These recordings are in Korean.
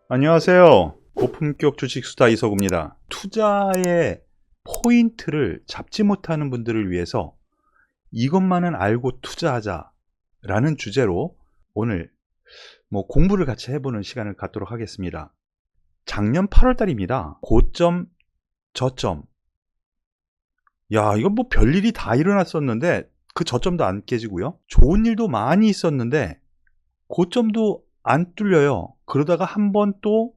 안녕하세요. 고품격 주식 수다 이서구입니다. 투자의 포인트를 잡지 못하는 분들을 위해서 이것만은 알고 투자하자라는 주제로 오늘 공부를 같이 해보는 시간을 갖도록 하겠습니다. 작년 8월 달입니다. 고점, 저점. 이건 별일이 다 일어났었는데 그 저점도 안 깨지고요. 좋은 일도 많이 있었는데 고점도 안 뚫려요. 그러다가 한번 또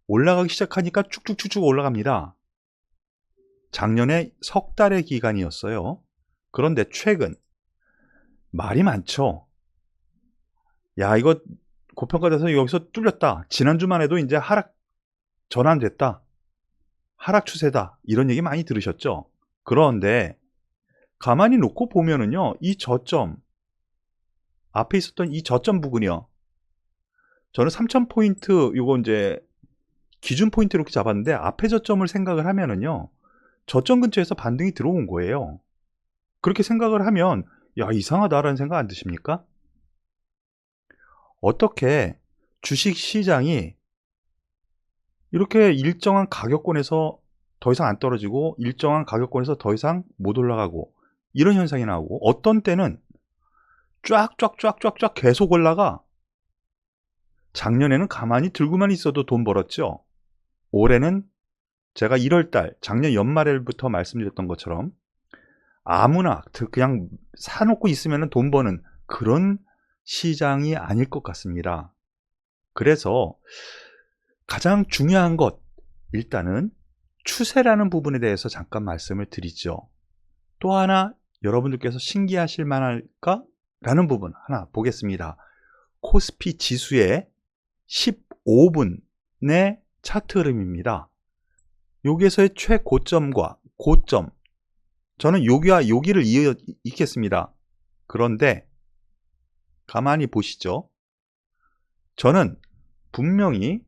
올라가기 시작하니까 쭉쭉쭉쭉 올라갑니다. 작년에 석 달의 기간이었어요. 그런데 최근 말이 많죠. 이거 고평가돼서 여기서 뚫렸다. 지난주만 해도 이제 하락 전환됐다. 하락 추세다. 이런 얘기 많이 들으셨죠? 그런데 가만히 놓고 보면은요. 이 저점 앞에 있었던 이 저점 부근이요. 저는 3000포인트 요거 이제 기준 포인트 이렇게 잡았는데 앞에 저점을 생각을 하면은요. 저점 근처에서 반등이 들어온 거예요. 그렇게 생각을 하면 이상하다라는 생각 안 드십니까? 어떻게 주식 시장이 이렇게 일정한 가격권에서 더 이상 안 떨어지고 일정한 가격권에서 더 이상 못 올라가고 이런 현상이 나오고 어떤 때는 쫙쫙쫙쫙쫙 계속 올라가. 작년에는 가만히 들고만 있어도 돈 벌었죠. 올해는 제가 1월달 작년 연말부터 말씀드렸던 것처럼 아무나 그냥 사놓고 있으면 돈 버는 그런 시장이 아닐 것 같습니다. 그래서 가장 중요한 것, 일단은 추세라는 부분에 대해서 잠깐 말씀을 드리죠. 또 하나 여러분들께서 신기하실 만할까? 라는 부분 하나 보겠습니다. 코스피 지수의 15분의 차트 흐름입니다. 여기에서의 최고점과 고점, 저는 여기와 여기를 읽겠습니다. 그런데 가만히 보시죠. 저는 분명히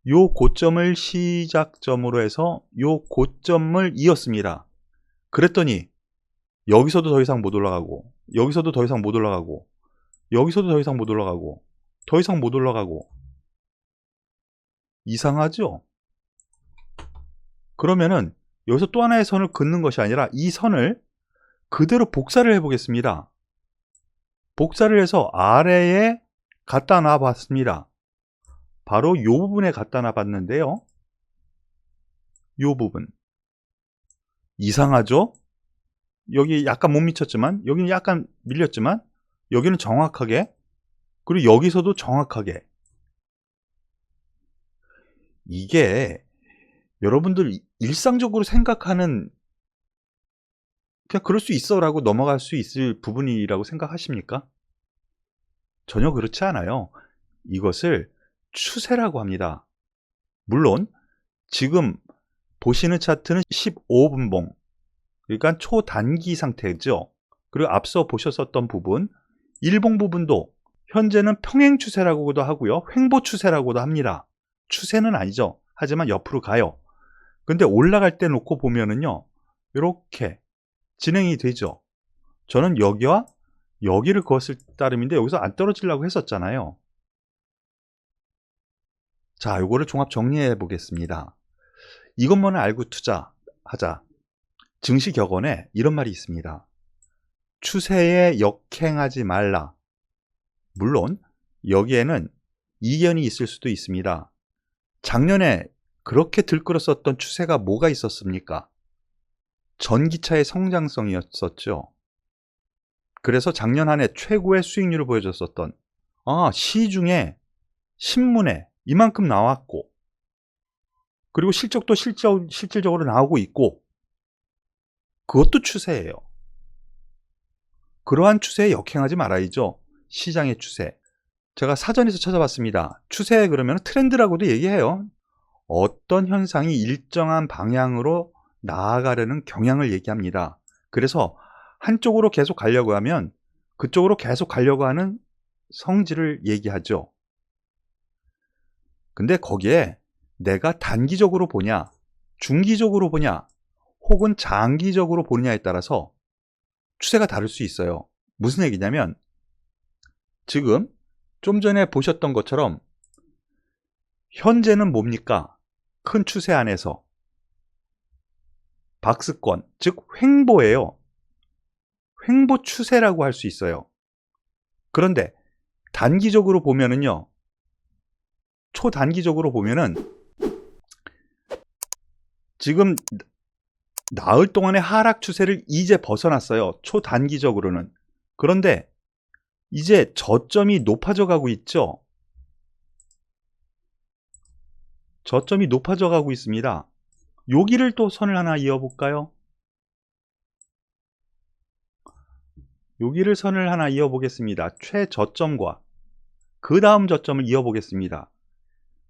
요 고점을 시작점으로 해서 요 고점을 이었습니다. 그랬더니 여기서도 더 이상 못 올라가고 여기서도 더 이상 못 올라가고 여기서도 더 이상 못 올라가고 더 이상 못 올라가고 이상하죠? 그러면은 여기서 또 하나의 선을 긋는 것이 아니라 이 선을 그대로 복사를 해보겠습니다. 복사를 해서 아래에 갖다 놔 봤습니다. 바로 이 부분에 갖다 놔 봤는데요. 이 부분. 이상하죠? 여기 약간 못 미쳤지만 여기는 약간 밀렸지만 여기는 정확하게, 그리고 여기서도 정확하게. 이게 여러분들 일상적으로 생각하는 그냥 그럴 수 있어 라고 넘어갈 수 있을 부분이라고 생각하십니까? 전혀 그렇지 않아요. 이것을 추세라고 합니다. 물론 지금 보시는 차트는 15분봉, 그러니까 초단기 상태죠. 그리고 앞서 보셨었던 부분, 일봉 부분도 현재는 평행 추세라고도 하고요. 횡보 추세라고도 합니다. 추세는 아니죠. 하지만 옆으로 가요. 근데 올라갈 때 놓고 보면은요. 이렇게 진행이 되죠. 저는 여기와 여기를 그었을 따름인데 여기서 안 떨어지려고 했었잖아요. 자, 요거를 종합 정리해 보겠습니다. 이것만 알고 투자하자. 증시격언에 이런 말이 있습니다. 추세에 역행하지 말라. 물론 여기에는 이견이 있을 수도 있습니다. 작년에 그렇게 들끓었었던 추세가 뭐가 있었습니까? 전기차의 성장성이었었죠. 그래서 작년 한 해 최고의 수익률을 보여줬었던 시중에 신문에 이만큼 나왔고 그리고 실적도 실질적으로 나오고 있고 그것도 추세예요. 그러한 추세에 역행하지 말아야죠. 시장의 추세. 제가 사전에서 찾아봤습니다. 추세 그러면 트렌드라고도 얘기해요. 어떤 현상이 일정한 방향으로 나아가려는 경향을 얘기합니다. 그래서 한쪽으로 계속 가려고 하면 그쪽으로 계속 가려고 하는 성질을 얘기하죠. 근데 거기에 내가 단기적으로 보냐, 중기적으로 보냐, 혹은 장기적으로 보느냐에 따라서 추세가 다를 수 있어요. 무슨 얘기냐면 지금 좀 전에 보셨던 것처럼 현재는 뭡니까? 큰 추세 안에서 박스권, 즉 횡보예요. 횡보 추세라고 할 수 있어요. 그런데 단기적으로 보면은요, 초단기적으로 보면은 지금 나흘 동안의 하락 추세를 이제 벗어났어요. 초단기적으로는. 그런데 이제 저점이 높아져 가고 있죠. 저점이 높아져 가고 있습니다. 여기를 또 선을 하나 이어볼까요? 여기를 선을 하나 이어보겠습니다. 최저점과 그 다음 저점을 이어보겠습니다.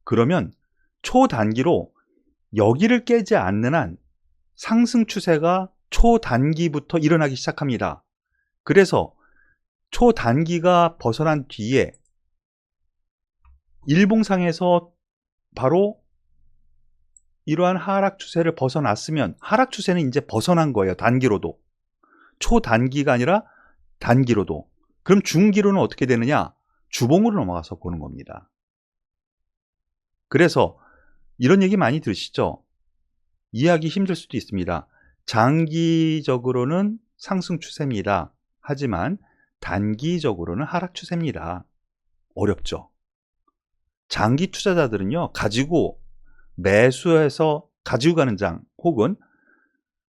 그러면 초단기로 여기를 깨지 않는 한 상승 추세가 초단기부터 일어나기 시작합니다. 그래서 초단기가 벗어난 뒤에 일봉상에서 바로 이러한 하락 추세를 벗어났으면, 하락 추세는 이제 벗어난 거예요. 단기로도. 초단기가 아니라 단기로도. 그럼 중기로는 어떻게 되느냐? 주봉으로 넘어가서 보는 겁니다. 그래서 이런 얘기 많이 들으시죠? 이해하기 힘들 수도 있습니다. 장기적으로는 상승 추세입니다. 하지만 단기적으로는 하락 추세입니다. 어렵죠? 장기 투자자들은요, 가지고 매수해서 가지고 가는 장, 혹은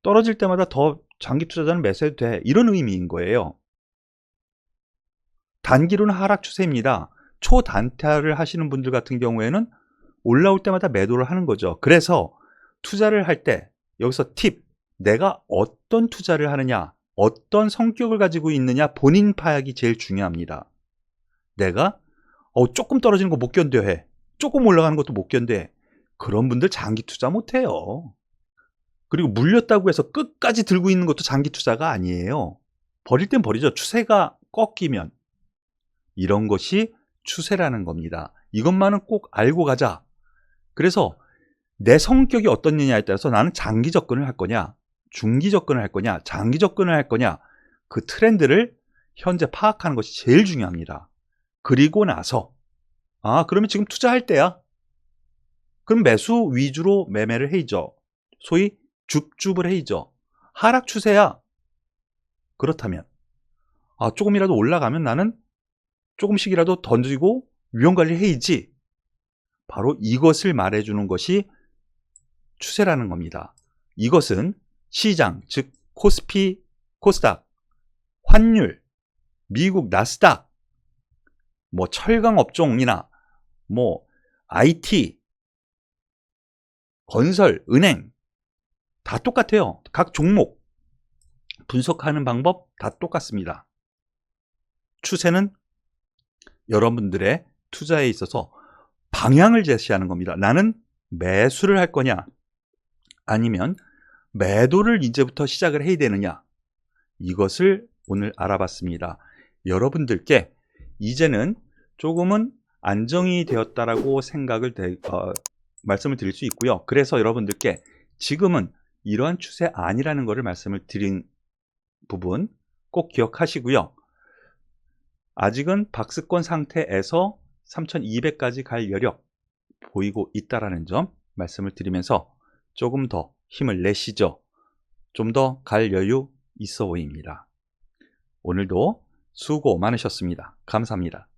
떨어질 때마다 더 장기 투자자는 매수해도 돼, 이런 의미인 거예요. 단기로는 하락 추세입니다. 초단타를 하시는 분들 같은 경우에는 올라올 때마다 매도를 하는 거죠. 그래서 투자를 할 때 여기서 팁, 내가 어떤 투자를 하느냐, 어떤 성격을 가지고 있느냐, 본인 파악이 제일 중요합니다. 내가 조금 떨어지는 거 못 견뎌해, 조금 올라가는 것도 못 견뎌해, 그런 분들 장기 투자 못해요. 그리고 물렸다고 해서 끝까지 들고 있는 것도 장기 투자가 아니에요. 버릴 땐 버리죠. 추세가 꺾이면. 이런 것이 추세라는 겁니다. 이것만은 꼭 알고 가자. 그래서 내 성격이 어떻느냐에 따라서 나는 장기 접근을 할 거냐, 중기 접근을 할 거냐, 장기 접근을 할 거냐, 그 트렌드를 현재 파악하는 것이 제일 중요합니다. 그리고 나서 그러면 지금 투자할 때야. 그럼 매수 위주로 매매를 해야죠. 소위 줍줍을 해야죠. 하락 추세야. 그렇다면 조금이라도 올라가면 나는 조금씩이라도 던지고 위험관리를 해야지. 바로 이것을 말해주는 것이 추세라는 겁니다. 이것은 시장, 즉 코스피, 코스닥, 환율, 미국 나스닥, 철강 업종이나 IT, 건설, 은행 다 똑같아요. 각 종목 분석하는 방법 다 똑같습니다. 추세는 여러분들의 투자에 있어서 방향을 제시하는 겁니다. 나는 매수를 할 거냐, 아니면 매도를 이제부터 시작을 해야 되느냐, 이것을 오늘 알아봤습니다. 여러분들께 이제는 조금은 안정이 되었다라고 말씀을 드릴 수 있고요. 그래서 여러분들께 지금은 이러한 추세 아니라는 것을 말씀을 드린 부분 꼭 기억하시고요. 아직은 박스권 상태에서 3200까지 갈 여력 보이고 있다라는 점 말씀을 드리면서 조금 더 힘을 내시죠. 좀 더 갈 여유 있어 보입니다. 오늘도 수고 많으셨습니다. 감사합니다.